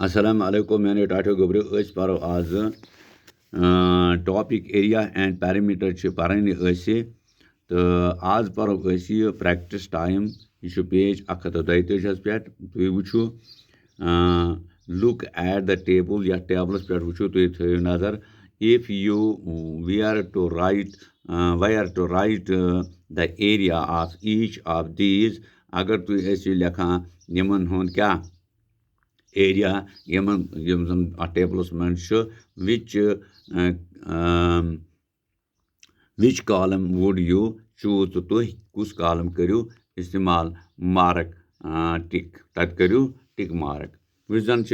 Assalamu alaikum, मैंने टाटो गोबरे अस परो आज टॉपिक एरिया एंड पैरामीटर पढ़ने तो आज परो यह प्रैक्टिस टाइम यह पेज 132 पे तुम वो लुक एट द टेबल या टेबलस पे वो तुम थो नजर if you we are to write the area of each of these अगर तुम लिखान यमन हुंद क्या एरिया यम जन टेबलस मन विच कॉलम वुड यू चूज तो तुम कुस कॉलम करू इस्तेमाल मार्क टिक तत करू टिक मार्क वह जन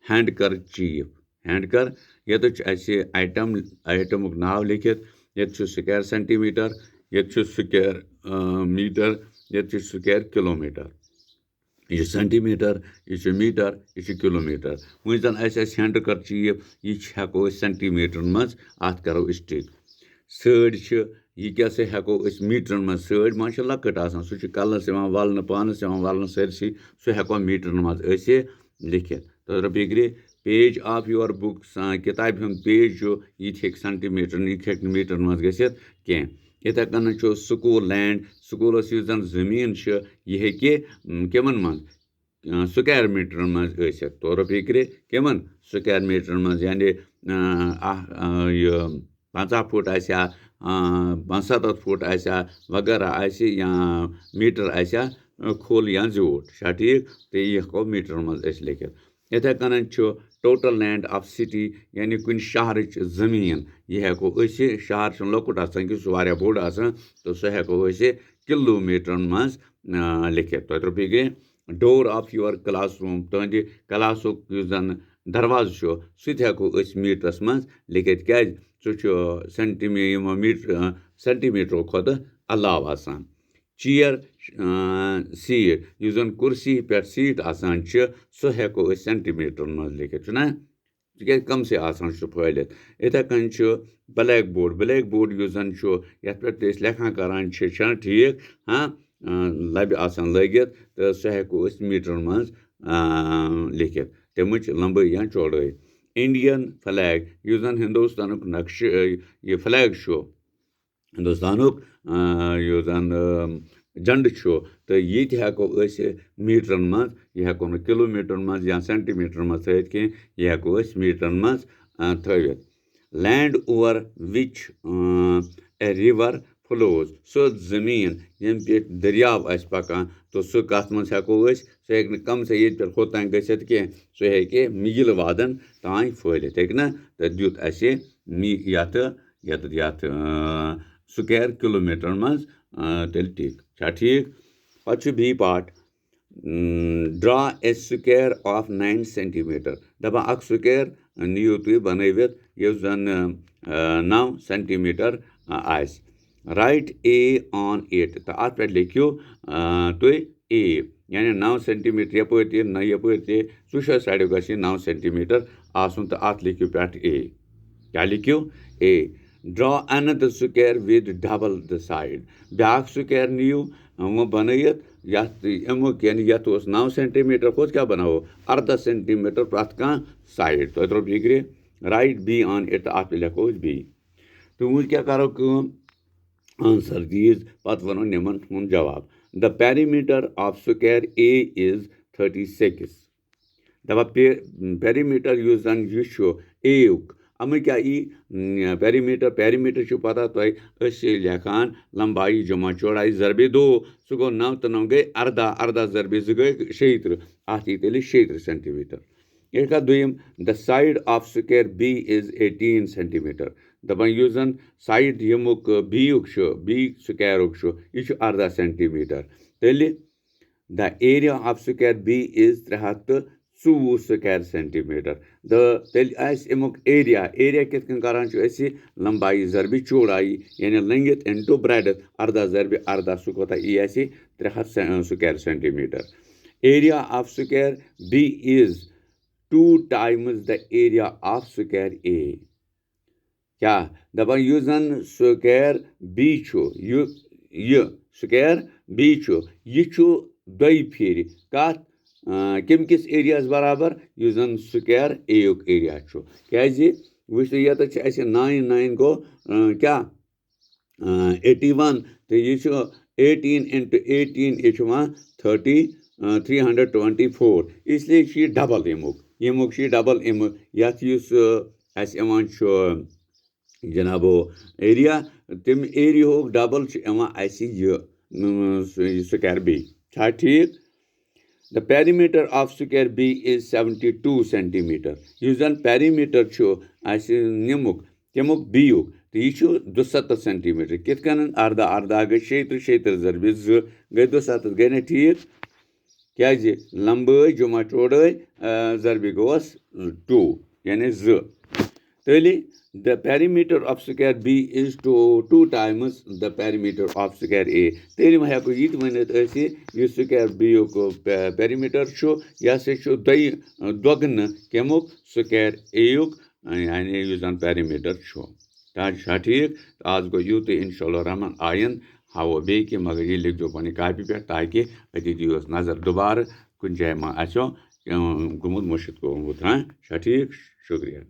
हैंड कर चीफ हैंड कर ये आइटमुक नाव लिखित ये स्क्वायर सेंटीमीटर ये स्क्वायर मीटर ये स्क्वायर किलोमीटर यह सेंटीमीटर यह मीटर यह किलोमीटर वह जन हैंड कर चीफ यह हेको सेंटीमीटर मज अत करो टिक सड़ यह क्या हेको मीटरन मज सड़ मा लकट सह कलस वलन पानस वलन सरसी सह हेको मीटरन मज लिखित तो रबिग्रे पेज ऑफ योर बुक किताब हूँ पेज यह सेंटीमीटर यह मीटर मज गसित कह इथे कन स्कूल लैंड स्कूलस जन जमीन यह कमन मज स्क्वायर मीटर मज तौर फिक्रे कमन स्क्वायर मीटर मज यानी 50 फुट आसा 75 फुट आसा वगैरह आसे या मीटर आसा खोल या जोट छा ठीक तो यह हेको मीटर मज लिखित इथे कन टोटल लैंड ऑफ सिटी यानी कुन शहर जमीन यह हेको शहर लकुट कि सह बोड़ तो सह हेको किलोमीटर मज लिखित तो रुपये door of your classroom तुंद क्लासुक जन दरवाज सह हेको मीटरस मज लिखित क्या सेंटीमीटर खुद अलाव आसान चेयर सीट यह जन कुर्सी पे सीट आसान सह हेको सेंटीमीटर मज लिखित ना क्या कम से आसान फैलित इथे कन ब्लैक बोर्ड यह जन ये पे लेखा करान ठीक हाँ लबि आसान लगित तो सह हेको मीटर मज लिखित तमिच लंबाई या चौड़ाई इंडियन फ्लैग यह जन हिंदुस्तान नक्श यह फ्लैग हिंदुस्तानुक यह जन झंड तो ये हेको मीटरन मज यह हेको न किलोमीटर मज या सेंटीमीटर मज थवित कह यह हेको मीटरन मज थवित land over which a river flows सो जमीन यम पे दरियाव पकान तो सह कत मज हेको सह हे कम से ये पे होतान गसित कह सह हे मील वादन तान फैलित हे ना तो दुत यथ स्क्वायर किलोमीटर मज तेल टिक छा ठीक पे B part draw a square of 9 centimeter दपान अख स्क्वायर नीयू तुम बनवित यह जन 9 सेंटीमीटर आस राइट ए ऑन इट तो अत पे लिखियो तुम ए यानी 9 सेंटीमीटर यपर त यपर तुषो साइड ग 9 सेंटीमीटर आसन तो अत लिखियो पे ए क्या लिखियो a draw another square with double the side ब्याक स्क्वायर नीयू वो बनत अमुक यानी ये 9 सेंटीमीटर खुद क्या बनाओ 18 सेंटीमीटर प्रत कह साइड तो रोप फिक्रे राइट बी ऑन इट अत लिखो बी तो वो क्या करो आंसर दीज पत वनो निमन हूँ जवाब the perimeter of square A is 36 दपा पेरीमीटर युस जन यह एयुक अम क्या पेरीमीटर पता तुम लेखान लंबाई जमा चौड़ाई ज़रबे 2 सह गो 9 तो 9 गई 18 ज़रबे 2 गई 36 अत यी तेल 36 सेंटीमीटर यह कह दुम the side of square B is 18 centimeter दपान यह जन साइड यमुक बी स्क्वायरुक यह 18 सेंटीमीटर तेल the area of square B is 324 square centimetre तेल अमुक एरिया कित करान लंबाई ज़रबे चौड़ाई यानी लंगित इंटू ब्रेडथ 18 ज़रबे 18 सह कोता यह 300 square centimeter area of square B is 2 times the area of square A क्या दपान यह जन स्क्वायर बी यह स्क्वायर बी यह 2 फिर कत कम किस एरियास बराबर युस जन स्क्वायर ए युक एरिया क्या वुच ये 9 गो क्या 81 तो यह 18 into 18 यह 324 इसलिए डबल यमुक डबल यथ जनाबो एरिया तम एरिया डबल स्क्वायर बी ठीक The perimeter of square B is 72 centimeter. Yus zan perimeter nimuk temuk B yuk तो यह 270 सेंटीमीटर कित कन अर्धा अर्धा गई 76 जरबे 2 गई 270 गई ना ठीक क्या लंबाई जुमा चौड़ाई जरबे गोस 2 यानी 2 तेली the perimeter of square B is 2 times the perimeter of square A तेली मा हेको यत वनित ऐसे ये square B को perimeter यह से दोगन केमुक square A युक यानी युस जन perimeter ठीक आज गो यूत इंशाअल्लाह रहमान आयन हावो बे कि मगर ये लिख जो पनी कापी पे ताकि अति दिवस नजर दोबारा कुछ जाय मा आसो गुमुत मुशिद को ठीक शुक्रिया।